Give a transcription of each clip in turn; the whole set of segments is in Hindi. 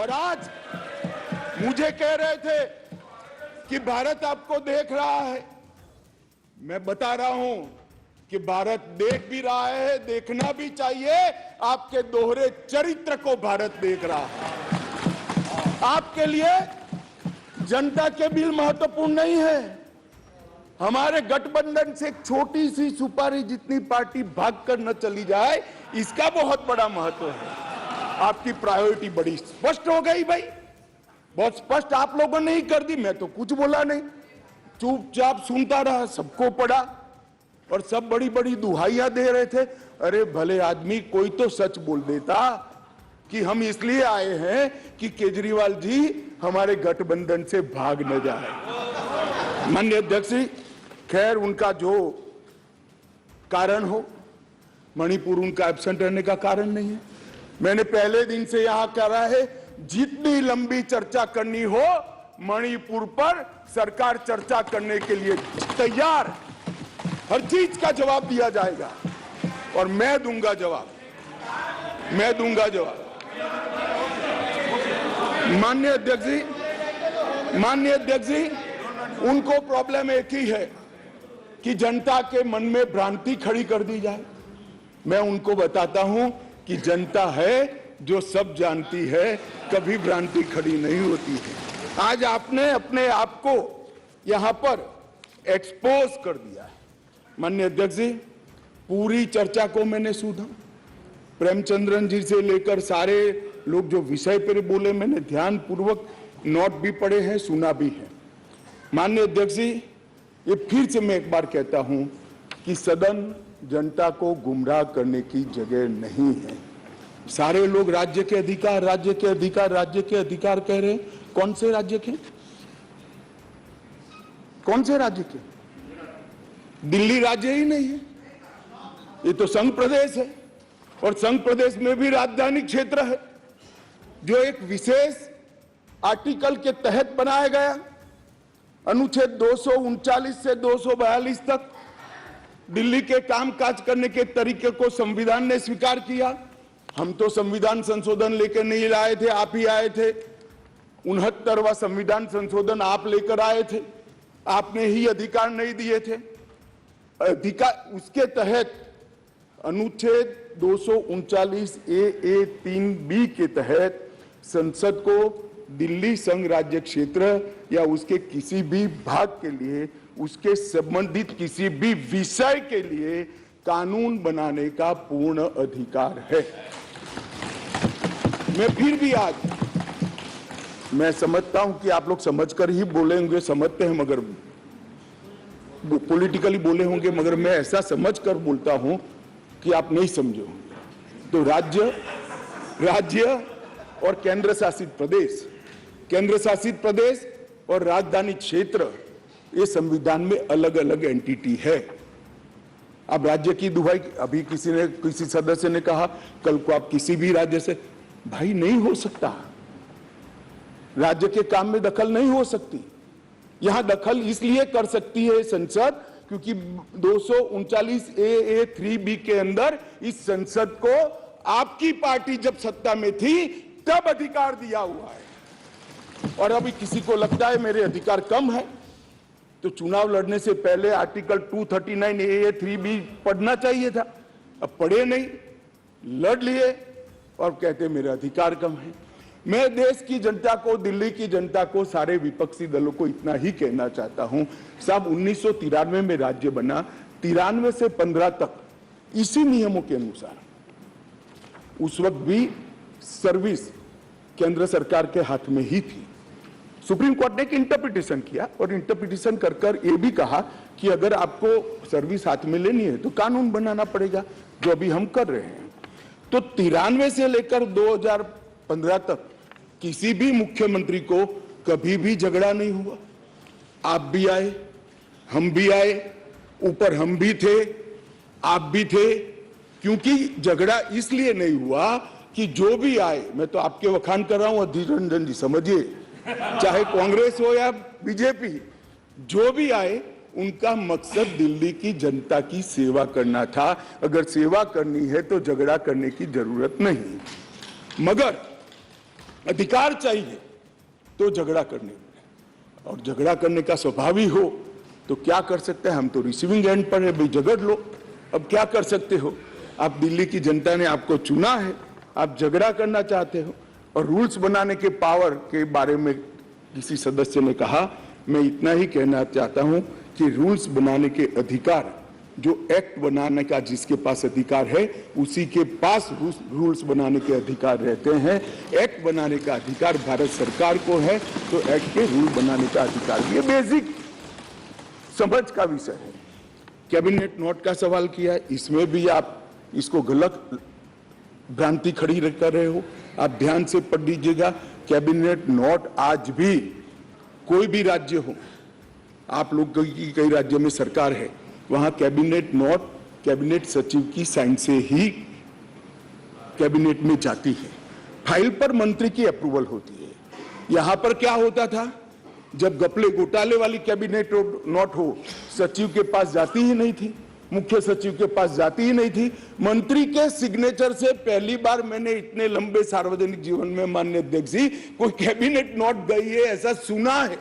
और आज मुझे कह रहे थे कि भारत आपको देख रहा है। मैं बता रहा हूं कि भारत देख भी रहा है, देखना भी चाहिए। आपके दोहरे चरित्र को भारत देख रहा है। आपके लिए जनता के बिल महत्वपूर्ण नहीं है। हमारे गठबंधन से एक छोटी सी सुपारी जितनी पार्टी भागकर न चली जाए, इसका बहुत बड़ा महत्व है। आपकी प्रायोरिटी बड़ी स्पष्ट हो गई भाई, बहुत स्पष्ट आप लोगों ने ही कर दी। मैं तो कुछ बोला नहीं, चुपचाप सुनता रहा, सबको पड़ा और सब बड़ी बड़ी दुहाइयां दे रहे थे। अरे भले आदमी कोई तो सच बोल देता कि हम इसलिए आए हैं कि केजरीवाल जी हमारे गठबंधन से भाग न जाए। माननीय अध्यक्ष जी, खैर उनका जो कारण हो, मणिपुर उनका एब्सेंट रहने का कारण नहीं है। मैंने पहले दिन से यहां कहा है, जितनी लंबी चर्चा करनी हो मणिपुर पर सरकार चर्चा करने के लिए तैयार, हर चीज का जवाब दिया जाएगा और मैं दूंगा जवाब। माननीय अध्यक्ष जी, उनको प्रॉब्लम एक ही है कि जनता के मन में भ्रांति खड़ी कर दी जाए। मैं उनको बताता हूं कि जनता है जो सब जानती है, कभी भ्रांति खड़ी नहीं होती है। आज आपने अपने आप को यहां पर एक्सपोज कर दिया है। माननीय अध्यक्ष जी, पूरी चर्चा को मैंने सुना। प्रेमचंद्रन जी से लेकर सारे लोग जो विषय पर बोले, मैंने ध्यान पूर्वक नोट भी पढ़े हैं, सुना भी है। माननीय अध्यक्ष जी, ये फिर से मैं एक बार कहता हूं कि सदन जनता को गुमराह करने की जगह नहीं है। सारे लोग राज्य के अधिकार कह रहे हैं। कौन से राज्य के? दिल्ली राज्य ही नहीं है, ये तो संघ प्रदेश है और संघ प्रदेश में भी राजधानी क्षेत्र है जो एक विशेष आर्टिकल के तहत बनाया गया। अनुच्छेद 239 से 242 तक दिल्ली के कामकाज करने के तरीके को संविधान ने स्वीकार किया। हम तो संविधान संशोधन लेकर नहीं लाए थे, आप ही आए थे। 69वां संविधान संशोधन आप लेकर आए थे, आपने ही अधिकार नहीं दिए थे। अधिकार उसके तहत अनुच्छेद 239 ए 3B के तहत संसद को दिल्ली संघ राज्य क्षेत्र या उसके किसी भी भाग के लिए, उसके संबंधित किसी भी विषय के लिए कानून बनाने का पूर्ण अधिकार है। मैं फिर भी आज मैं समझता हूं कि आप लोग समझकर ही बोले होंगे, समझते हैं, मगर पॉलिटिकली बोले होंगे, मगर मैं ऐसा समझकर बोलता हूं कि आप नहीं समझे होंगे। तो राज्य और केंद्र शासित प्रदेश और राजधानी क्षेत्र, ये संविधान में अलग अलग एंटिटी है। अब राज्य की दुहाई, अभी किसी सदस्य ने कहा कल को आप किसी भी राज्य से, भाई नहीं हो सकता। राज्य के काम में दखल नहीं हो सकती। यहां दखल इसलिए कर सकती है संसद क्योंकि 239 ए 3B के अंदर इस संसद को आपकी पार्टी जब सत्ता में थी तब अधिकार दिया हुआ है। और अभी किसी को लगता है मेरे अधिकार कम है तो चुनाव लड़ने से पहले आर्टिकल 239 ए 3B पढ़ना चाहिए था। अब पढ़े नहीं, लड़ लिए और कहते मेरा अधिकार कम है। मैं देश की जनता को, दिल्ली की जनता को, सारे विपक्षी दलों को इतना ही कहना चाहता हूं, साहब 1993 में राज्य बना, 93 से 15 तक इसी नियमों के अनुसार उस वक्त भी सर्विस केंद्र सरकार के हाथ में ही थी। सुप्रीम कोर्ट ने एक इंटरप्रिटेशन किया और इंटरप्रिटेशन कर ये भी कहा कि अगर आपको सर्विस हाथ में लेनी है तो कानून बनाना पड़ेगा, जो अभी हम कर रहे हैं। तो 93 से लेकर 2015 तक किसी भी मुख्यमंत्री को कभी भी झगड़ा नहीं हुआ। आप भी आए, हम भी आए, ऊपर हम भी थे, आप भी थे, क्योंकि झगड़ा इसलिए नहीं हुआ कि जो भी आए, मैं तो आपके वखान कर रहा हूं अधीर रंजन जी, समझिए, चाहे कांग्रेस हो या बीजेपी, जो भी आए उनका मकसद दिल्ली की जनता की सेवा करना था। अगर सेवा करनी है तो झगड़ा करने की जरूरत नहीं। मगर अधिकार चाहिए तो झगड़ा करने में, और झगड़ा करने का स्वभाव ही हो तो क्या कर सकते हैं। हम तो रिसीविंग एंड पर है, भाई झगड़ लो, अब क्या कर सकते हो। आप दिल्ली की जनता ने आपको चुना है, आप झगड़ा करना चाहते हो। और रूल्स बनाने के पावर के बारे में किसी सदस्य ने कहा, मैं इतना ही कहना चाहता हूं कि रूल्स बनाने के अधिकार, जो एक्ट बनाने का जिसके पास अधिकार है उसी के पास रूल्स बनाने के अधिकार रहते हैं। एक्ट बनाने का अधिकार भारत सरकार को है, तो एक्ट के रूल बनाने का अधिकार, ये बेसिक समझ का विषय है। कैबिनेट नोट का सवाल किया है, इसमें भी आप इसको गलत भ्रांति खड़ी कर रहे हो। आप ध्यान से पढ़ लीजिएगा, कैबिनेट नोट आज भी कोई भी राज्य हो, आप लोग की कई राज्यों में सरकार है, वहां कैबिनेट नोट कैबिनेट सचिव की साइन से ही कैबिनेट में जाती है, फाइल पर मंत्री की अप्रूवल होती है। यहां पर क्या होता था, जब घपले घोटाले वाली कैबिनेट नोट हो, सचिव के पास जाती ही नहीं थी, मुख्य सचिव के पास जाती ही नहीं थी। मंत्री के सिग्नेचर से पहली बार मैंने इतने लंबे सार्वजनिक जीवन में, माननीय अध्यक्ष जी, कोई कैबिनेट नोट गई है ऐसा सुना है।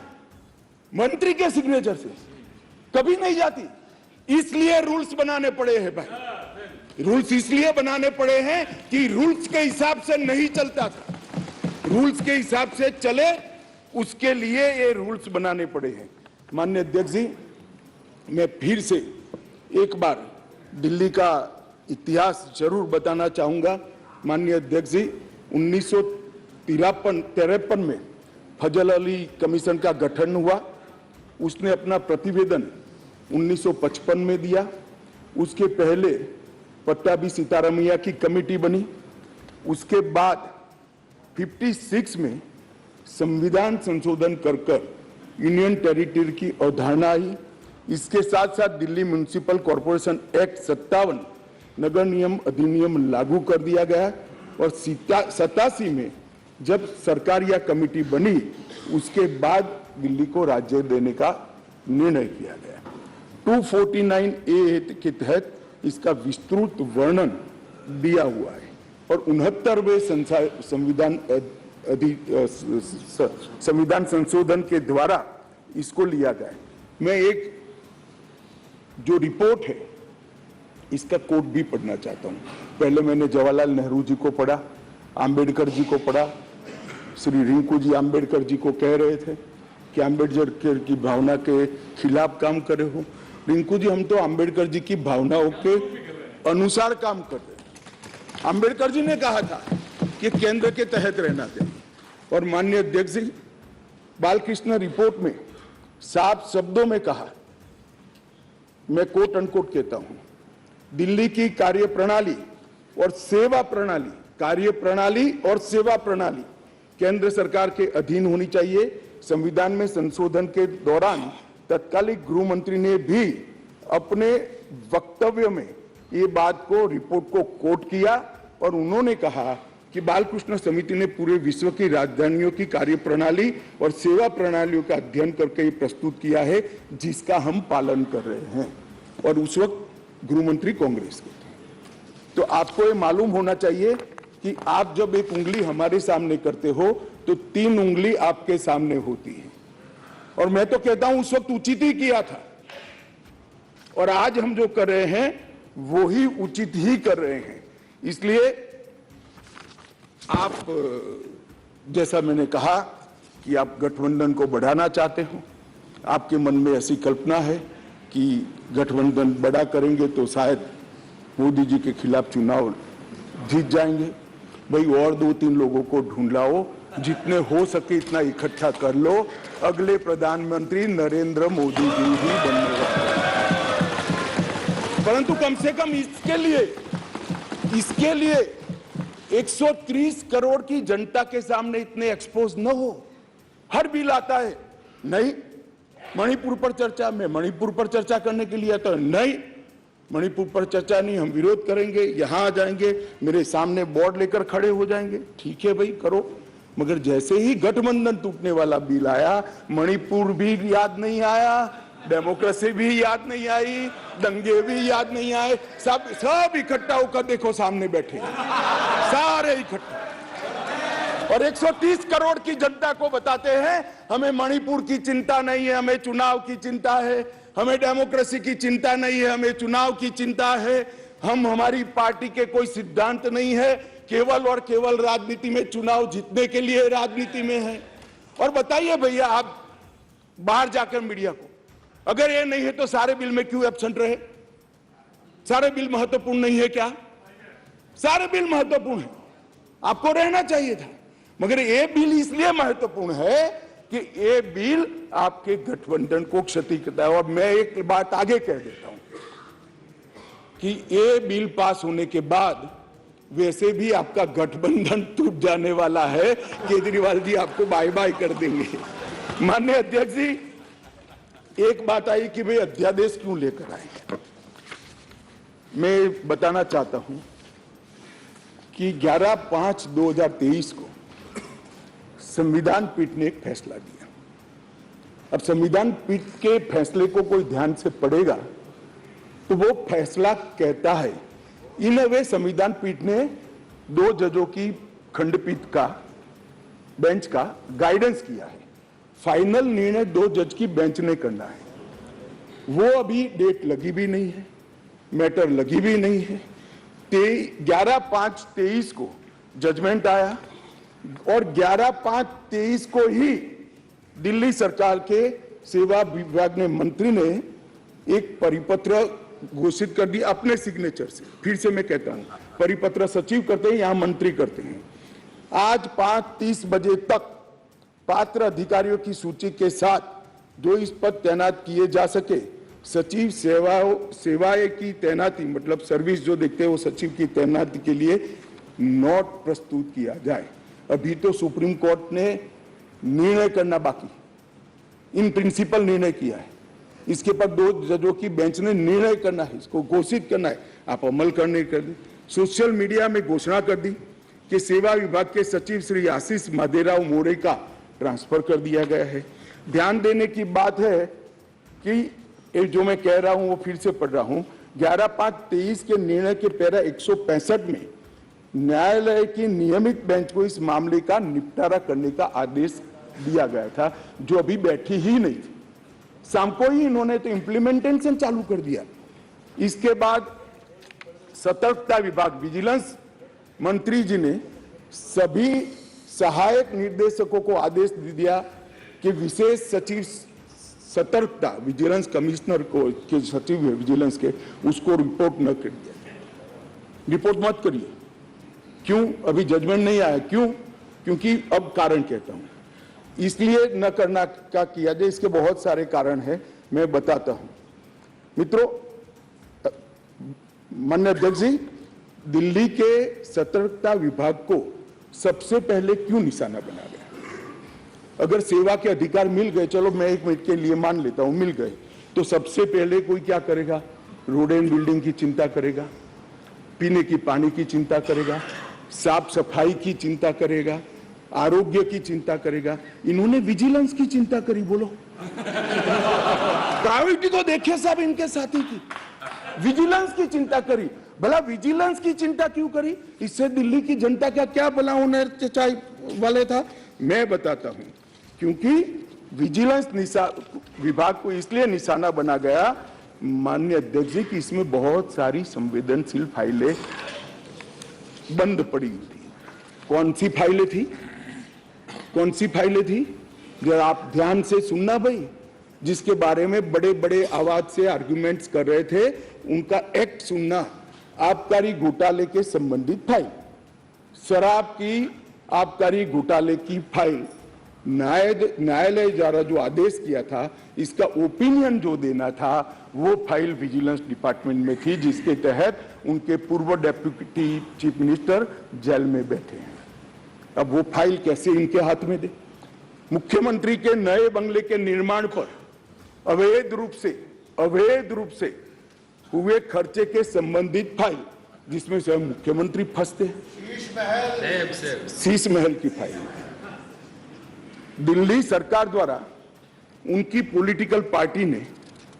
मंत्री के सिग्नेचर से कभी नहीं जाती, इसलिए रूल्स बनाने पड़े हैं भाई। रूल्स इसलिए बनाने पड़े हैं कि रूल्स के हिसाब से नहीं चलता था, रूल्स के हिसाब से चले, उसके लिए ये रूल्स बनाने पड़े हैं। माननीय अध्यक्ष जी, मैं फिर से एक बार दिल्ली का इतिहास जरूर बताना चाहूंगा। माननीय अध्यक्ष जी, 1953 में फजल अली कमीशन का गठन हुआ, उसने अपना प्रतिवेदन 1955 में दिया। उसके पहले पट्टाभी सीतारामैया की कमेटी बनी। उसके बाद 56 में संविधान संशोधन कर यूनियन टेरिटरी की अवधारणा आई। इसके साथ साथ दिल्ली म्युनिसिपल कॉरपोरेशन एक्ट 57 नगर नियम अधिनियम लागू कर दिया गया। और 87 में जब सरकार या कमेटी बनी, उसके बाद दिल्ली को राज्य देने का निर्णय किया गया। 249A के तहत इसका विस्तृत वर्णन दिया हुआ है और 69वें संविधान संशोधन के द्वारा इसको लिया गया। मैं एक जो रिपोर्ट है इसका कोट भी पढ़ना चाहता हूं। पहले मैंने जवाहरलाल नेहरू जी को पढ़ा, आम्बेडकर जी को पढ़ा। श्री रिंकू जी आम्बेडकर जी को कह रहे थे कि आम्बेडकर की भावना के खिलाफ काम करे हो। रिंकू जी, हम तो आम्बेडकर जी की भावनाओं के अनुसार काम कर रहे हैं। आम्बेडकर जी ने कहा था कि केंद्र के तहत रहना चाहिए। और माननीय अध्यक्ष जी, बालकृष्ण रिपोर्ट में साफ शब्दों में कहा, मैं कोट अनकोट कहता हूं, दिल्ली की कार्यप्रणाली और सेवा प्रणाली, कार्यप्रणाली और सेवा प्रणाली केंद्र सरकार के अधीन होनी चाहिए। संविधान में संशोधन के दौरान तत्कालीन गृह मंत्री ने भी अपने वक्तव्य में ये बात को, रिपोर्ट को कोट किया और उन्होंने कहा कि बालकृष्ण समिति ने पूरे विश्व की राजधानियों की कार्यप्रणाली और सेवा प्रणालियों का अध्ययन करके ये प्रस्तुत किया है, जिसका हम पालन कर रहे हैं। और उस वक्त गृह मंत्री कांग्रेस के थे। तो आपको ये मालूम होना चाहिए कि आप जब एक उंगली हमारे सामने करते हो तो 3 उंगली आपके सामने होती है। और मैं तो कहता हूं उस वक्त उचित ही किया था, और आज हम जो कर रहे हैं वो ही उचित ही कर रहे हैं। इसलिए आप, जैसा मैंने कहा कि आप गठबंधन को बढ़ाना चाहते हो, आपके मन में ऐसी कल्पना है कि गठबंधन बड़ा करेंगे तो शायद मोदी जी के खिलाफ चुनाव जीत जाएंगे। भाई और 2-3 लोगों को ढूंढ लाओ, जितने हो सके इतना इकट्ठा कर लो, अगले प्रधानमंत्री नरेंद्र मोदी जी ही बनने वाले। परंतु कम से कम इसके लिए 130 करोड़ की जनता के सामने इतने एक्सपोज न हो। हर बिल आता है, नहीं मणिपुर पर चर्चा, मैं मणिपुर पर चर्चा करने के लिए आता, नहीं मणिपुर पर चर्चा नहीं, हम विरोध करेंगे, यहां आ जाएंगे, मेरे सामने बोर्ड लेकर खड़े हो जाएंगे। ठीक है भाई, करो। मगर जैसे ही गठबंधन टूटने वाला बिल आया, मणिपुर भी याद नहीं आया, डेमोक्रेसी भी याद नहीं आई, दंगे भी याद नहीं आए। सब इकट्ठा होकर देखो, सामने बैठे सारे इकट्ठा। और 130 करोड़ की जनता को बताते हैं हमें मणिपुर की चिंता नहीं है, हमें चुनाव की चिंता है, हमें डेमोक्रेसी की चिंता नहीं है, हमें चुनाव की चिंता है, हमारी पार्टी के कोई सिद्धांत नहीं है, केवल और केवल राजनीति में चुनाव जीतने के लिए राजनीति में है। और बताइए भैया, आप बाहर जाकर मीडिया को, अगर ये नहीं है तो सारे बिल में क्यों एब्सेंट रहे? सारे बिल महत्वपूर्ण नहीं है क्या? सारे बिल महत्वपूर्ण है, आपको रहना चाहिए था, मगर ये बिल इसलिए महत्वपूर्ण है कि ये बिल आपके गठबंधन को क्षति करता है। और मैं एक बात आगे कह देता हूं कि ये बिल पास होने के बाद वैसे भी आपका गठबंधन टूट जाने वाला है, केजरीवाल जी आपको बाय बाय कर देंगे। माननीय अध्यक्ष जी, एक बात आई कि भाई अध्यादेश क्यों लेकर आए। मैं बताना चाहता हूं कि 11/5/2023 को संविधान पीठ ने एक फैसला दिया। अब संविधान पीठ के फैसले को कोई ध्यान से पढ़ेगा तो वो फैसला कहता है, इन वे संविधान पीठ ने 2 जजों की खंडपीठ का, बेंच का गाइडेंस किया है। फाइनल निर्णय 2 जज की बेंच ने करना है। वो अभी डेट लगी भी नहीं है, मैटर लगी भी नहीं है। 11/5/23 को जजमेंट आया और 11/5/23 को ही दिल्ली सरकार के सेवा विभाग ने, मंत्री ने एक परिपत्र घोषित कर दिया अपने सिग्नेचर से। फिर से मैं कहता हूं, परिपत्र सचिव करते हैं, यहां मंत्री करते हैं। आज 5:30 बजे तक पात्र अधिकारियों की सूची के साथ जो इस पद तैनात किए जा सके, सचिव सेवाएं की तैनाती, मतलब सर्विस जो देखते हैं वो सचिव की तैनाती के लिए नोट प्रस्तुत किया जाए। अभी तो सुप्रीम कोर्ट ने निर्णय करना बाकी, इन प्रिंसिपल निर्णय किया है, इसके पर 2 जजों की बेंच ने निर्णय करना है, इसको घोषित करना है, आप अमल करने कर दी। सोशल मीडिया में घोषणा कर दी कि सेवा विभाग के सचिव श्री आशीष माधेराव मोरे का ट्रांसफर कर दिया गया है। ध्यान देने की बात है कि जो मैं कह रहा हूं वो फिर से पढ़ रहा हूं, 11/5/23 के निर्णय के पैरा 165 में न्यायालय की नियमित बेंच को इस मामले का निपटारा करने का आदेश दिया गया था, जो अभी बैठी ही नहीं थी। शाम को ही इन्होंने तो इम्प्लीमेंटेशन चालू कर दिया। इसके बाद सतर्कता विभाग, विजिलेंस मंत्री जी ने सभी सहायक निर्देशकों को आदेश दे दिया कि विशेष सचिव सतर्कता, विजिलेंस कमिश्नर को, के सचिव है विजिलेंस के, उसको रिपोर्ट न कर दिया, रिपोर्ट मत करिए। क्यों? अभी जजमेंट नहीं आया। क्यों? क्योंकि अब कारण कहता हूं, इसलिए न करना का किया जाए, इसके बहुत सारे कारण हैं, मैं बताता हूं। मित्रों, माननीय अध्यक्ष जी, दिल्ली के सतर्कता विभाग को सबसे पहले क्यों निशाना बना गया? अगर सेवा के अधिकार मिल गए, चलो मैं 1 मिनट के लिए मान लेता हूं मिल गए, तो सबसे पहले कोई क्या करेगा? रोड एंड बिल्डिंग की चिंता करेगा, पीने की पानी की चिंता करेगा, साफ सफाई की चिंता करेगा, आरोग्य की चिंता करेगा। इन्होंने विजिलेंस की चिंता करी, बोलो प्रायोरिटी तो देखिए साहब इनके साथी की, विजिलेंस की चिंता करी। भला विजिलेंस की चिंता क्यों करी? इससे दिल्ली की जनता का क्या भला होने वाले था? मैं बताता हूं, क्योंकि विजिलेंस विभाग को इसलिए निशाना बना गया, माननीय अध्यक्ष जी, कि इसमें बहुत सारी संवेदनशील फाइलें बंद पड़ी हुई थी। कौन सी फाइलें थी? कौन सी फाइलें थी? जरा आप ध्यान से सुनना भाई, जिसके बारे में बड़े बड़े आवाज से आर्गुमेंट्स कर रहे थे, उनका एक्ट सुनना। आबकारी घोटाले के संबंधित फाइल, शराब की आबकारी घोटाले की फाइल, न्यायालय द्वारा जो आदेश किया था, इसका ओपिनियन जो देना था, वो फाइल विजिलेंस डिपार्टमेंट में थी, जिसके तहत उनके पूर्व डेप्यूटी चीफ मिनिस्टर जेल में बैठे हैं। अब वो फाइल कैसे इनके हाथ में दे? मुख्यमंत्री के नए बंगले के निर्माण पर अवैध रूप से हुए खर्चे के संबंधित फाइल, जिसमें स्वयं मुख्यमंत्री फंसते हैं, शीश महल की फाइल। दिल्ली सरकार द्वारा उनकी पॉलिटिकल पार्टी ने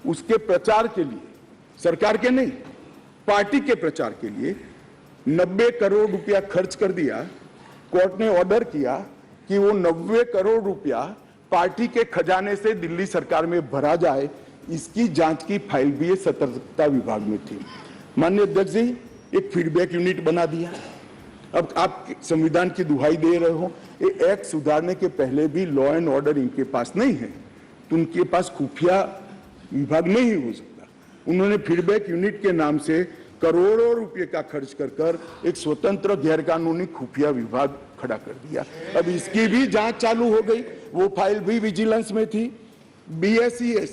उसके प्रचार के लिए, सरकार के नहीं, पार्टी के प्रचार के लिए 90 करोड़ रुपया खर्च कर दिया कोर्ट ने ऑर्डर किया कि वो 90 करोड़ रुपया पार्टी के खजाने से दिल्ली सरकार में भरा जाए, इसकी जांच की फाइल भी सतर्कता विभाग में थी। माननीय अध्यक्ष जी, एक फीडबैक यूनिट बना दिया। अब आप संविधान की दुहाई दे रहे हो, ये एक्ट सुधारने के पहले भी लॉ एंड ऑर्डर इनके पास नहीं है, तो उनके पास खुफिया विभाग नहीं हो सकता। उन्होंने फीडबैक यूनिट के नाम से करोड़ों रुपए का खर्च कर एक स्वतंत्र गैरकानूनी खुफिया विभाग खड़ा कर दिया। अब इसकी भी जांच चालू हो गई, वो फाइल भी विजिलेंस में थी। BSES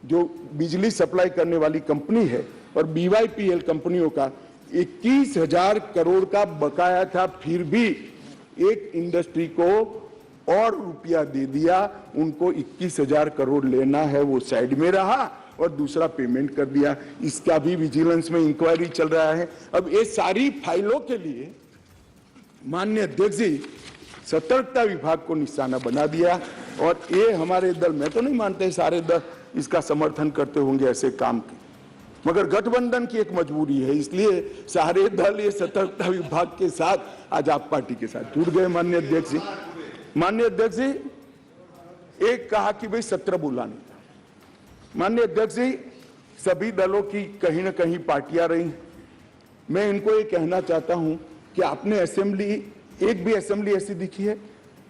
जो बिजली सप्लाई करने वाली कंपनी है और BYPL कंपनियों का 21,000 करोड़ का बकाया था, फिर भी एक इंडस्ट्री को और रुपया दे दिया। उनको 21,000 करोड़ लेना है, वो साइड में रहा और दूसरा पेमेंट कर दिया। इसका भी विजिलेंस में इंक्वायरी चल रहा है। अब ये सारी फाइलों के लिए माननीय अध्यक्ष जी सतर्कता विभाग को निशाना बना दिया, और ये हमारे दल, मैं तो नहीं मानते सारे दल इसका समर्थन करते होंगे ऐसे काम के, मगर गठबंधन की एक मजबूरी है, इसलिए सारे दल ये सतर्कता विभाग के साथ आज आप पार्टी के साथ जुड़ गए। माननीय अध्यक्ष जी, माननीय अध्यक्ष जी, एक कहा कि भाई सत्र बुलाने का। माननीय अध्यक्ष जी, सभी दलों की कहीं ना कहीं पार्टियां रही। मैं इनको ये कहना चाहता हूं कि आपने असेंबली, एक भी असेंबली ऐसी दिखी है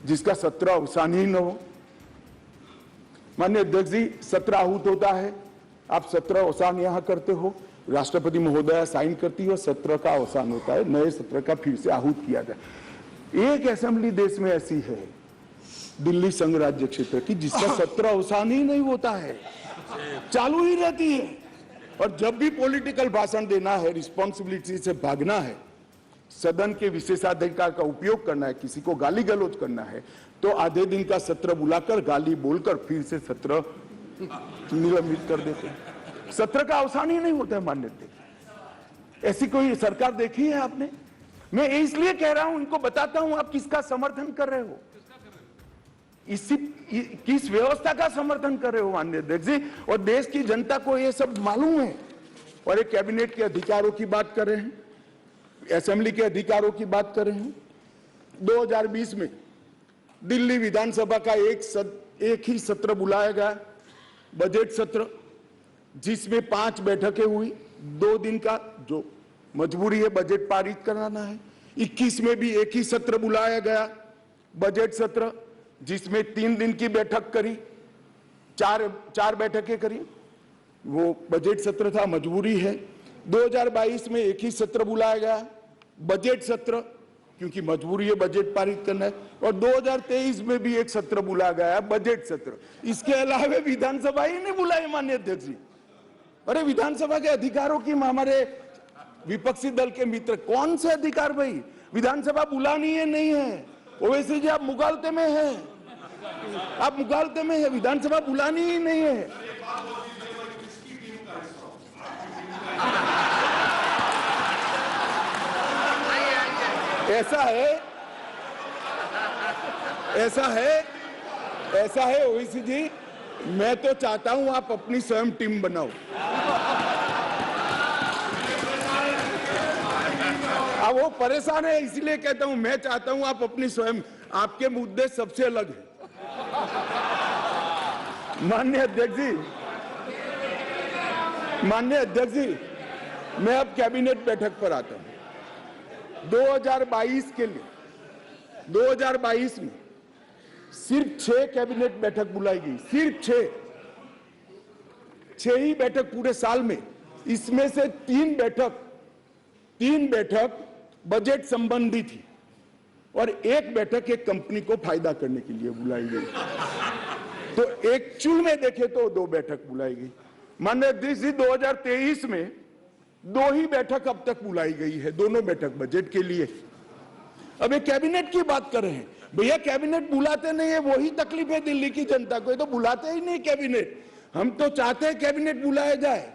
जिसका सत्र अवसान ही न हो। माननीय अध्यक्ष जी, सत्र आहूत होता है, आप सत्र अवसान यहां करते हो, राष्ट्रपति महोदया साइन करती है, सत्र का अवसान होता है, नए सत्र का फिर से आहूत किया जाए। एक असेंबली देश में ऐसी है दिल्ली संघ राज्य क्षेत्र की जिसका सत्र अवसान ही नहीं होता है, चालू ही रहती है। और जब भी पॉलिटिकल भाषण देना है, रिस्पॉन्सिबिलिटी से भागना है, सदन के विशेषाधिकार का उपयोग करना है, किसी को गाली गलौज करना है, तो आधे दिन का सत्र बुलाकर गाली बोलकर फिर से सत्र निलंबित कर देते हैं। सत्र का अवसान ही नहीं होता है। मान्य अध्यक्ष, ऐसी कोई सरकार देखी है आपने? मैं इसलिए कह रहा हूं, इनको बताता हूं आप किसका समर्थन कर रहे हो, इसी किस व्यवस्था का समर्थन कर रहे हो माननीय अध्यक्ष जी, और देश की जनता को ये सब मालूम है। और एक कैबिनेट के अधिकारों की बात कर रहे हैं, असेंबली के अधिकारों की बात कर रहे हैं। 2020 में दिल्ली विधानसभा का एक ही सत्र बुलाया गया, बजट सत्र, जिसमें 5 बैठकें हुई, 2 दिन का, जो मजबूरी है बजट पारित कराना है। 21 में भी एक ही सत्र बुलाया गया, बजट सत्र, जिसमें 3 दिन की बैठक करी, चार बैठकें करी, वो बजट सत्र था, मजबूरी है। 2022 में एक ही सत्र बुलाया गया, बजट सत्र, क्योंकि मजबूरी है बजट पारित करना है। और 2023 में भी एक सत्र बुलाया गया, बजट सत्र। इसके अलावा विधानसभा ही नहीं बुलाई माननीय अध्यक्ष जी। अरे विधानसभा के अधिकारों की हमारे विपक्षी दल के मित्र, कौन से अधिकार भाई? विधानसभा बुलानी है नहीं है, ओवैसी जी आप मुगालते में है, आप मुगालते में है, विधानसभा बुलानी ही नहीं है। ऐसा है ओवैसी जी, मैं तो चाहता हूं आप अपनी स्वयं टीम बनाओ। अब वो परेशान है, इसलिए कहता हूं, मैं चाहता हूं आप अपनी स्वयं, आपके मुद्दे सबसे अलग है। माननीय अध्यक्ष जी, मैं अब कैबिनेट बैठक पर आता हूं। 2022 के लिए 2022 में सिर्फ 6 कैबिनेट बैठक बुलाई गई, सिर्फ 6 ही बैठक पूरे साल में। इसमें से 3 बैठक बजट संबंधी थी और 1 बैठक एक कंपनी को फायदा करने के लिए बुलाई गई। तो एक्चुअल में देखे तो 2 बैठक बुलाई गई। माननीय अध्यक्ष जी, 2023 में 2 ही बैठक अब तक बुलाई गई है, दोनों बैठक बजट के लिए। अब ये कैबिनेट की बात कर रहे हैं, भैया कैबिनेट बुलाते नहीं है, वही तकलीफ है दिल्ली की जनता को, ये तो बुलाते ही नहीं कैबिनेट। हम तो चाहते हैं कैबिनेट बुलाया जाए।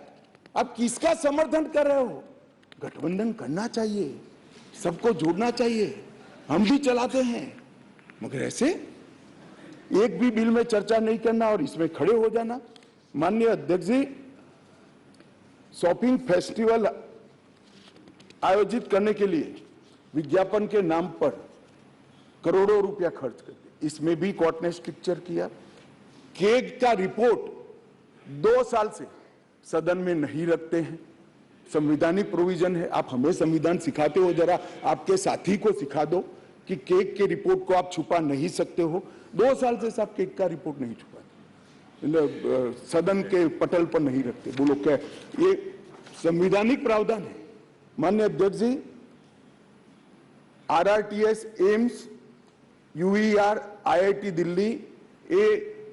अब किसका समर्थन कर रहे हो? गठबंधन करना चाहिए, सबको जोड़ना चाहिए, हम भी चलाते हैं, मगर ऐसे एक भी बिल में चर्चा नहीं करना और इसमें खड़े हो जाना। माननीय अध्यक्ष जी, शॉपिंग फेस्टिवल आयोजित करने के लिए विज्ञापन के नाम पर करोड़ों रुपया खर्च कर दिया। इसमें भी कोर्ट ने स्ट्रिक्चर किया। केग का रिपोर्ट 2 साल से सदन में नहीं रखते हैं, संवैधानिक प्रोविजन है। आप हमें संविधान सिखाते हो, जरा आपके साथी को सिखा दो कि केग के रिपोर्ट को आप छुपा नहीं सकते हो। 2 साल से साहब केग का रिपोर्ट नहीं छुपाते, सदन के पटल पर नहीं रखते। बोलो क्या ये संवैधानिक प्रावधान है? माननीय अध्यक्ष जी, RRTS, AIIMS, UER, IIT Delhi,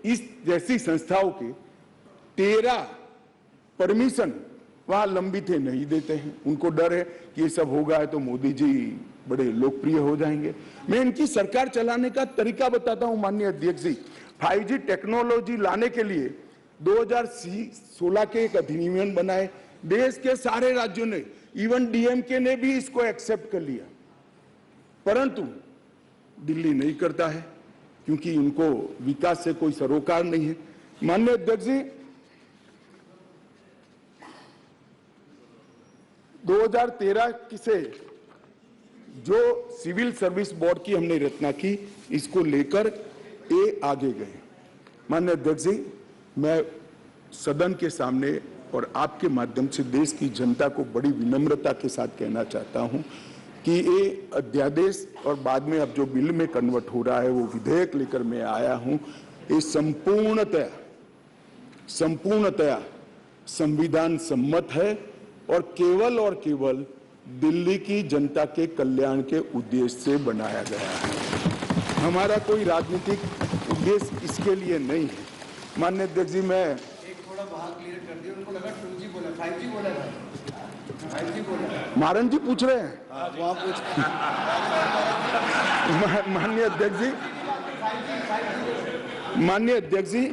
इस जैसी संस्थाओं के 13 परमिशन वहां लंबित है, नहीं देते हैं। उनको डर है कि ये सब होगा है तो मोदी जी बड़े लोकप्रिय हो जाएंगे। मैं इनकी सरकार चलाने का तरीका बताता हूं माननीय अध्यक्ष जी। 5G टेक्नोलॉजी लाने के लिए 2016 के एक अधिनियम बनाए। देश के सारे राज्यों ने, इवन DMK ने भी इसको एक्सेप्ट कर लिया, परंतु दिल्ली नहीं करता है क्योंकि उनको विकास से कोई सरोकार नहीं है। माननीय अध्यक्ष जी, 2013 से जो सिविल सर्विस बोर्ड की हमने रचना की, इसको लेकर ये आगे गए। माननीय अध्यक्ष जी, मैं सदन के सामने और आपके माध्यम से देश की जनता को बड़ी विनम्रता के साथ कहना चाहता हूं कि ये अध्यादेश और बाद में अब जो बिल में कन्वर्ट हो रहा है वो विधेयक लेकर मैं आया हूं, ये संपूर्णतया संविधान सम्मत है और केवल दिल्ली की जनता के कल्याण के उद्देश्य से बनाया गया है। हमारा कोई राजनीतिक उद्देश्य इसके लिए नहीं है। माननीय अध्यक्ष जी, मैं थोड़ा बाहर क्लियर कर दिया, उनको लगा 2G बोला, 5G बोला था, 5G बोला। मारन जी पूछ रहे हैं, वहाँ पूछ। माननीय अध्यक्ष जी, माननीय अध्यक्ष जी,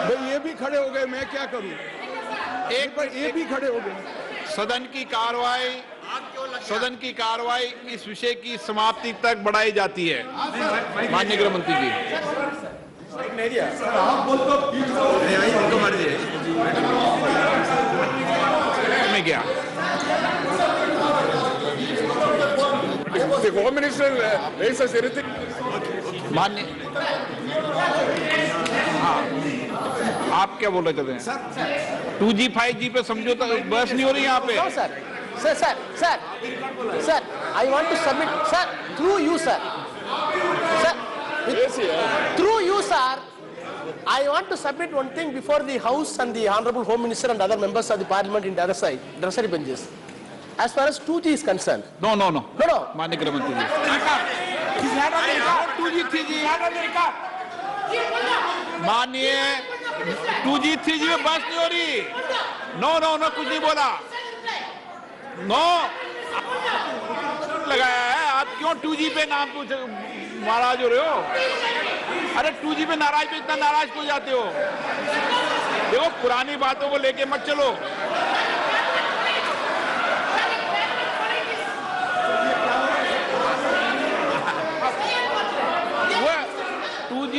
भाई ये भी खड़े हो गए, मैं क्या करूं? एक बार ये भी खड़े हो गए। सदन की कार्रवाई इस विषय की समाप्ति तक बढ़ाई जाती है। माननीय गृह मंत्री जी, में क्या होम मिनिस्टर माननीय, हाँ, आप क्या बोल रहे थे? 2G 5G पे समझौता बहस नहीं हो रही यहाँ पे। Sir, I want to submit, sir, through you, sir. Through you, sir, I want to submit one thing before the House and the Honorable Home Minister and other members of the Parliament in the other side, adversary benches. As far as 2G is concerned. No. No. माननीय गृह मंत्री जी, 2G 3G, माननीय 2G 3G में बहस नहीं हो रही। नो, कुछ नहीं बोला। नो लगाया है। आप क्यों 2G पे नाम पूछ नाराज हो रहे हो? अरे 2G पे नाराज पे इतना नाराज क्यों जाते हो? देखो, पुरानी बातों को लेके मत चलो। वो 2G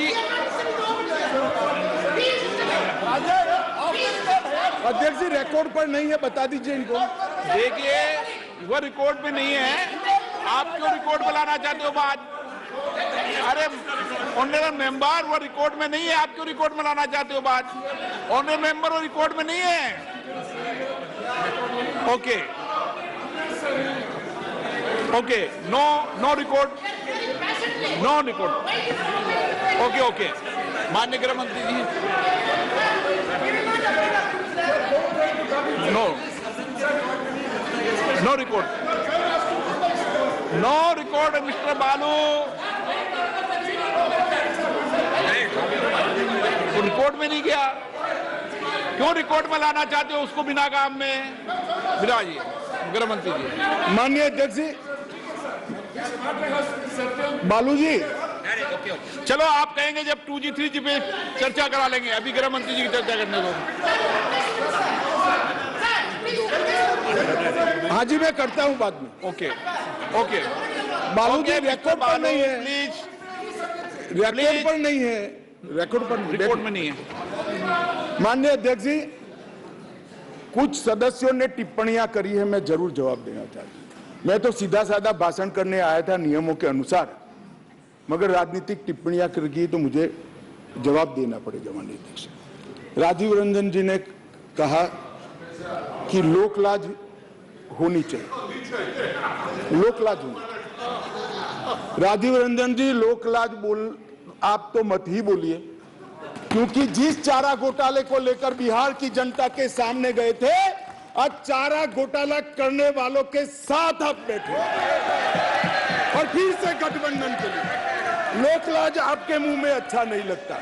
अध्यक्ष जी रिकॉर्ड पर नहीं है, बता दीजिए इनको। देखिए, वो रिकॉर्ड में नहीं है, आप क्यों रिकॉर्ड में लाना चाहते हो बात? अरे ऑनरेबल मेंबर, वो रिकॉर्ड में नहीं है, आप क्यों रिकॉर्ड में लाना चाहते हो बात? ऑनरेबल मेंबर, वो रिकॉर्ड में नहीं है। Okay, no record, okay. माननीय गृह मंत्री जी, no record, mister Balu. Record में नहीं गया, क्यों रिकॉर्ड में लाना चाहते हो उसको बिना काम में? बिराजिए गृह मंत्री जी। माननीय अध्यक्ष जी, बालू जी, चलो आप कहेंगे जब 2G 3G पे चर्चा करा लेंगे, अभी गृह मंत्री जी की चर्चा करने को। हाँ जी, मैं करता हूँ बाद में। ओके। बालू जी, रिकॉर्ड पर नहीं है, प्लीज, रिकॉर्ड पर नहीं है। रिकॉर्ड पर रिकॉर्ड में नहीं है। माननीय अध्यक्ष जी, कुछ सदस्यों ने टिप्पणियां करी है, मैं जरूर जवाब देना चाहता हूं। मैं तो सीधा साधा भाषण करने आया था नियमों के अनुसार, मगर राजनीतिक टिप्पणियां कर गई तो मुझे जवाब देना पड़ेगा। माननीय अध्यक्ष, राजीव रंजन जी ने कहा कि लोकलाज होनी चाहिए, लोकलाज होनी चाहिए। राजीव रंजन जी, लोकलाज बोल आप तो मत ही बोलिए, क्योंकि जिस चारा घोटाले को लेकर बिहार की जनता के सामने गए थे, आज चारा घोटाला करने वालों के साथ आप बैठे और फिर से गठबंधन के लिए। लोकलाज आपके मुंह में अच्छा नहीं लगता।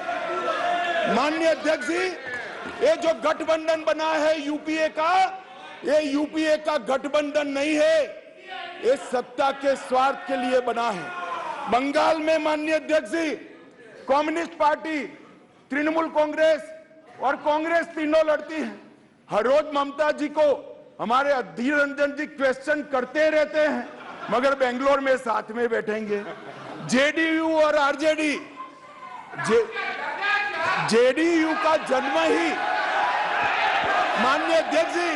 माननीय अध्यक्ष जी, ये जो गठबंधन बना है यूपीए का, ये यूपीए का गठबंधन नहीं है, ये सत्ता के स्वार्थ के लिए बना है। बंगाल में माननीय अध्यक्ष जी, कम्युनिस्ट पार्टी, तृणमूल कांग्रेस और कांग्रेस तीनों लड़ती है। हर रोज ममता जी को हमारे अधीर रंजन जी क्वेश्चन करते रहते हैं, मगर बेंगलोर में साथ में बैठेंगे। जेडीयू और आरजेडी, जेडीयू का जन्म ही, माननीय अध्यक्ष जी,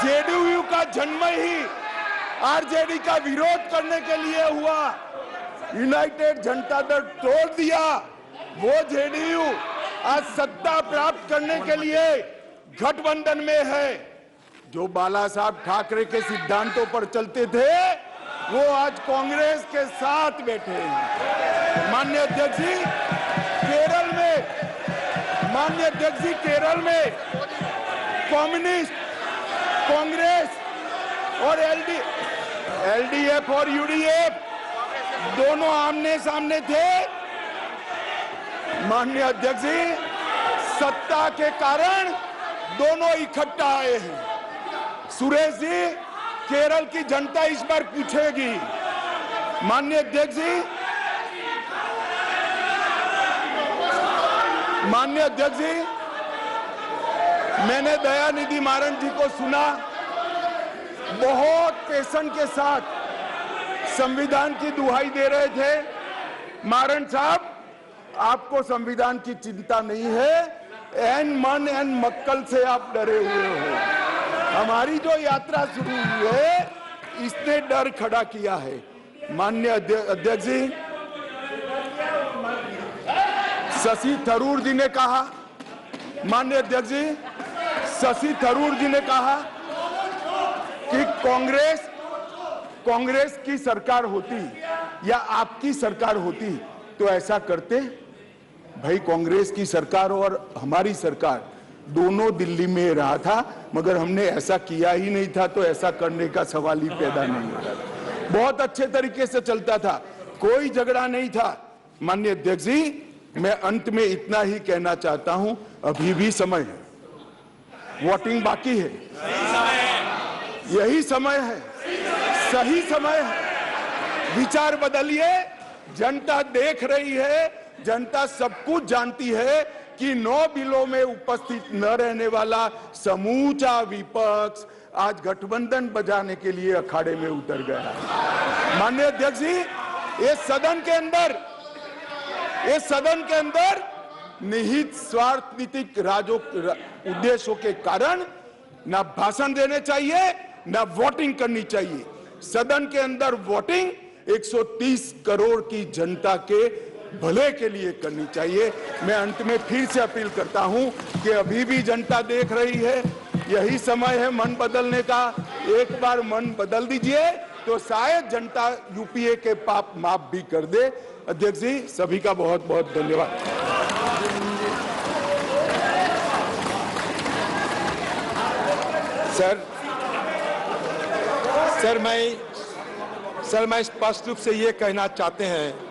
जेडीयू का जन्म ही आरजेडी का विरोध करने के लिए हुआ। यूनाइटेड जनता दल तोड़ दिया, वो जेडीयू आज सत्ता प्राप्त करने के लिए गठबंधन में है। जो बाला साहब ठाकरे के सिद्धांतों पर चलते थे, वो आज कांग्रेस के साथ बैठे हैं। माननीय अध्यक्ष जी, केरल में, माननीय अध्यक्ष जी, केरल में कम्युनिस्ट, कांग्रेस और एलडीएफ और यूडीएफ दोनों आमने सामने थे। माननीय अध्यक्ष जी, सत्ता के कारण दोनों इकट्ठा आए हैं। सुरेश जी, केरल की जनता इस बार पूछेगी। माननीय अध्यक्ष जी, माननीय अध्यक्ष जी, मैंने दयानिधि मारन जी को सुना, बहुत पेशन के साथ संविधान की दुहाई दे रहे थे। मारन साहब, आपको संविधान की चिंता नहीं है, एन मन एन मक्कल से आप डरे हुए हो। हमारी जो यात्रा शुरू हुई है, इसने डर खड़ा किया है। माननीय अध्यक्ष जी, शशि थरूर जी ने कहा, माननीय अध्यक्ष जी, शशि थरूर जी ने कहा कि कांग्रेस की सरकार होती या आपकी सरकार होती तो ऐसा करते। भाई, कांग्रेस की सरकार और हमारी सरकार दोनों दिल्ली में रहा था, मगर हमने ऐसा किया ही नहीं था, तो ऐसा करने का सवाल ही पैदा नहीं होता था। बहुत अच्छे तरीके से चलता था, कोई झगड़ा नहीं था। माननीय अध्यक्ष जी, मैं अंत में इतना ही कहना चाहता हूं, अभी भी समय है, वोटिंग बाकी है, यही समय है, सही समय है। विचार बदलिए, जनता देख रही है, जनता सब कुछ जानती है कि 9 बिलों में उपस्थित न रहने वाला समूचा विपक्ष आज गठबंधन बजाने के लिए अखाड़े में उतर गया। माननीय अध्यक्ष जी, ये सदन के अंदर निहित स्वार्थ नीतिक उद्देश्यों के कारण ना भाषण देने चाहिए, ना वोटिंग करनी चाहिए। सदन के अंदर वोटिंग 130 करोड़ की जनता के भले के लिए करनी चाहिए। मैं अंत में फिर से अपील करता हूं कि अभी भी जनता देख रही है, यही समय है मन बदलने का। एक बार मन बदल दीजिए तो शायद जनता यूपीए के पाप माफ भी कर दे। अध्यक्ष जी, सभी का बहुत बहुत धन्यवाद। सर मैं स्पष्ट रूप से ये कहना चाहते हैं